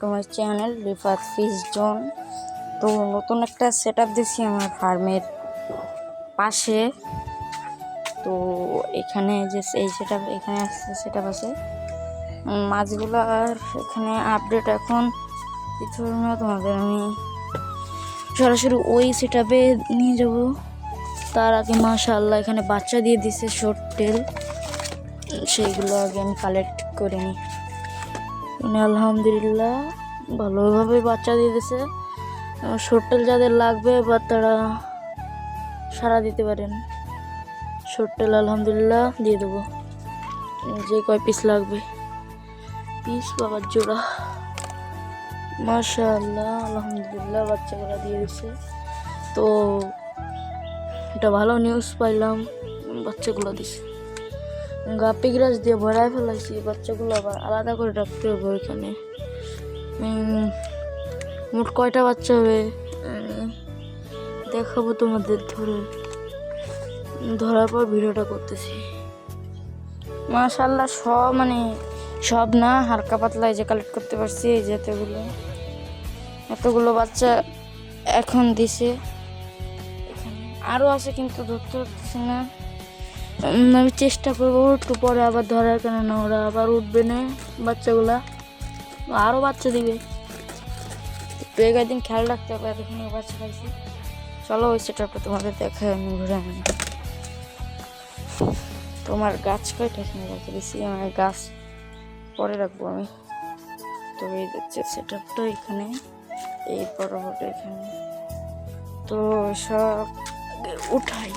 আমার channel Rifat fish zone. তো নতুন একটা সেট আপ দিচ্ছি আমার ফার্মের পাশে। তো এখানে যে এই সেট আপ এখানে আসছে সেট আপ আছে মাছগুলো। আর এখানে আপডেট এখন কিছু না, তোমাদের আমি সরাসরি ওই সেট আপে নিয়ে যাব। তার আগে মাশাআল্লাহ এখানে বাচ্চা দিয়ে দিছে শর্ট টেল, সেইগুলো আগে আমি কালেক্ট করে নিই। আলহামদুলিল্লাহ ভালোভাবে বাচ্চা দিয়ে দিছে। শর্ট টেল যাদের লাগবে বা তারা সারা দিতে পারেন। শর্ট টেল আলহামদুলিল্লাহ দিয়ে দেবো, যে কয় পিস লাগবে পিস বাবার জোড়া। মাশাআল্লাহ আলহামদুলিল্লাহ বাচ্চাগুলো দিয়ে দিচ্ছে। তো এটা ভালো নিউজ পাইলাম, বাচ্চাগুলো দিছে। গাপি গ্রাস দিয়ে ভরাই ফেলাইছি, বাচ্চাগুলো আবার আলাদা করে রাখতে হবে। ওইখানে মোট কয়টা বাচ্চা হবে দেখাবো তোমাদের, ধরার পর ভিডিওটা করতেছি। মাশাআল্লাহ সব না, হালকা পাতলা এই যে কালেক্ট করতে পারছি। এই যে এতগুলো বাচ্চা এখন দিছে। আরও আছে কিন্তু ধরতে পারতেছি না। আমি চেষ্টা করবো একটু পরে আবার ধরার, কেননা ওরা আবার উঠবে না বাচ্চাগুলা, আরও বাচ্চা দিবে। একটু একদিন খেয়াল রাখতে হবে। এতক্ষণ বাচ্চা খাইছি। চলো ওই সেটআপটা তোমাদের দেখায় আমি ঘুরে আনি। তোমার গাছ কয়টা এখানে রেখে দিচ্ছি, আমার গাছ পরে রাখবো আমি। তো এই দেখছে সেটআপটা এখানে, এই বড় এখানে। তো সব উঠাই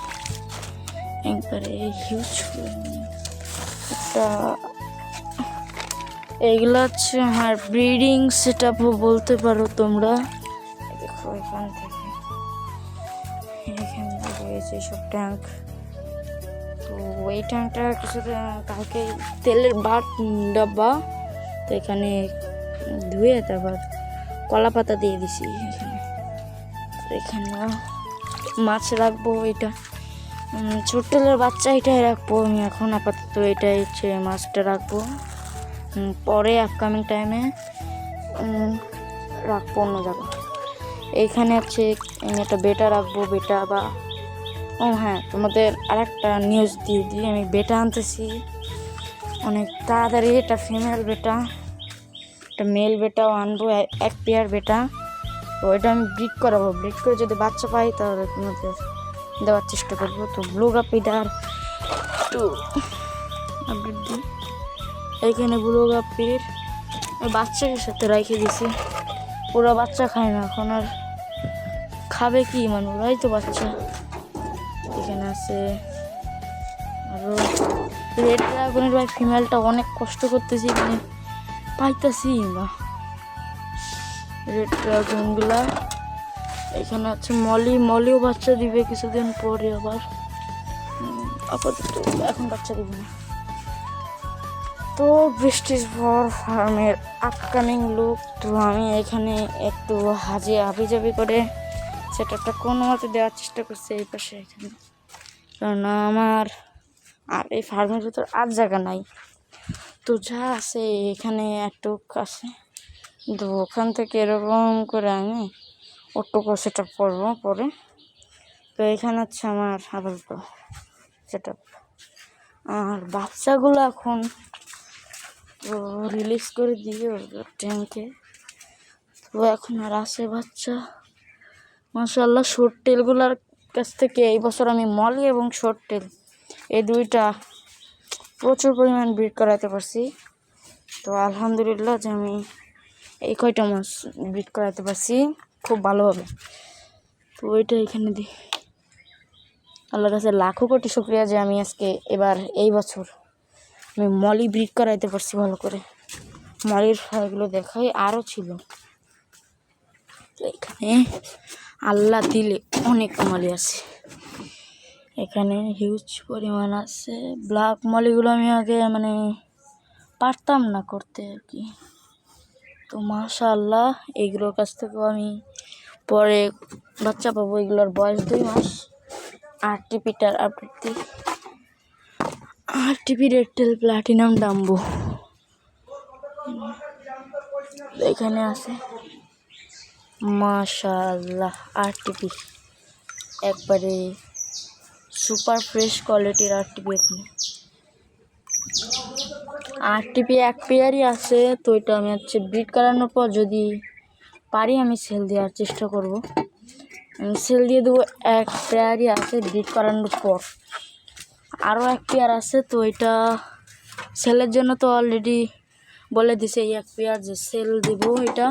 একবারে হিউজ। এইগুলো হচ্ছে আমার ব্রিডিং সেটআপও বলতে পারো তোমরা। দেখো এখান থেকে এখানে রয়েছে সব ট্যাঙ্ক। তো এই ট্যাঙ্কটা কিছুদিন কালকে তেলের ডাব্বা, তো এখানে ধুয়ে তারপর কলা পাতা দিয়ে দিছি। এখানে মাছ রাখবো। এটা ছোট তেলের বাচ্চা, এটাই রাখবো আমি এখন আপাতত। এটাই হচ্ছে মাছটা রাখবো, পরে আপকামিং টাইমে রাখবো অন্য জায়গা। এইখানে হচ্ছে একটা বেটা রাখবো, বেটা বা হ্যাঁ, তোমাদের আরেকটা নিউজ দিয়ে দিই। আমি বেটা আনতেছি অনেক তাড়াতাড়ি। এটা ফিমেল বেটা, একটা মেল বেটাও আনবো, এক পেয়ার বেটা। তো এটা আমি ব্রিড করাবো। ব্রিড করে যদি বাচ্চা পাই তাহলে তোমাদের দেওয়ার চেষ্টা করবো। তো ব্লু গাপ্পিটার একটু আপডেট দিই। এইখানে ব্লু গাপ্পির বাচ্চাকে সাথে রেখে দিছি। পুরো বাচ্চা খায় না এখন, আর খাবে কি মানে, ওরাই তো বাচ্চা। এখানে আছে আরও রেড ড্রাগনের ভাই ফিমেলটা অনেক কষ্ট করতেছি, মানে পাইতাছি না রেড ড্রাগনগুলা। এখানে আছে মলিও বাচ্চা দিবে কিছুদিন পরে আবার, আপাতত এখন বাচ্চা দিবে না। তো বৃষ্টির পর ফার্মের আপকামিং লুক। তো আমি এখানে একটু হাবিজাবি করে সেটা কোনো মতে দেওয়ার চেষ্টা করছি এই পাশে এখানে, কারণ আমার আর এই ফার্মের ভিতর আর জায়গা নাই। তো যা আছে এখানে একটুক আছে, তো ওখান থেকে এরকম করে আমি ওটুকু সেট আপ করবো পরে। তো এখানে হচ্ছে আমার আপাতত সেট আপ। আর বাচ্চাগুলো এখন তো রিলিজ করে দিয়ে ট্যাঙ্কে। তো এখন আর আছে বাচ্চা মাশাআল্লাহ। শর্ট টেলগুলোর কাছ থেকে এই বছর আমি মলি এবং শর্ট টেল এই দুইটা প্রচুর পরিমাণ ব্রিড করাতে পারছি। তো আলহামদুলিল্লাহ যে আমি এই কয়টা মাছ ব্রিড করাতে পারছি খুব ভালোভাবে। তো ওইটা এখানে দিই। আল্লাহর কাছে লাখো কোটি শুকরিয়া যে আমি আজকে এই বছর আমি মলি ব্রিড করাইতে পারছি ভালো করে। মলির ফলগুলো দেখাই আরও ছিল। তো এখানে আল্লাহ দিলে অনেক মলি আছে, এখানে হিউজ পরিমাণ আছে। ব্ল্যাক মলিগুলো আমি আগে মানে পারতাম না করতে আর কি। তো মাশাআল্লাহ এইগুলোর কাছ থেকেও আমি পরে বাচ্চা পাবো। এগুলোর বয়স 2 মাস। আরটিপিটার আপডেট দিই। RTP red tail platinum Dumbo এখানে আছে মাশাআল্লাহ আরটিপি, একবারে সুপার ফ্রেশ কোয়ালিটির আরটিপি। এখানে আরটিপি এক পেয়ারই আছে, তো এটা আমি হচ্ছে ব্রিড করানোর পর যদি পারি আমি সেল দেওয়ার চেষ্টা করব। সেল দিয়ে দেবো। এক পেয়ারই আছে ব্রিড করানোর পর, আরও এক পেয়ার আছে, তো এটা সেলের জন্য তো অলরেডি বলে দিছে এই এক পেয়ার যে সেল দেবো এটা।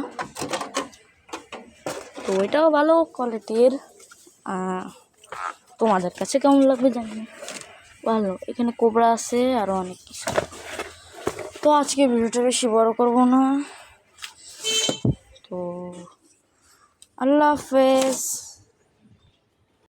তো এটাও ভালো কোয়ালিটির, তোমাদের কাছে কেমন লাগবে জানি না। ভালো, এখানে কোবরা আছে আরও অনেক কিছু। তো আজকে ভিডিওটা বেশি বড় করব না, তো আল্লাহ হাফেজ।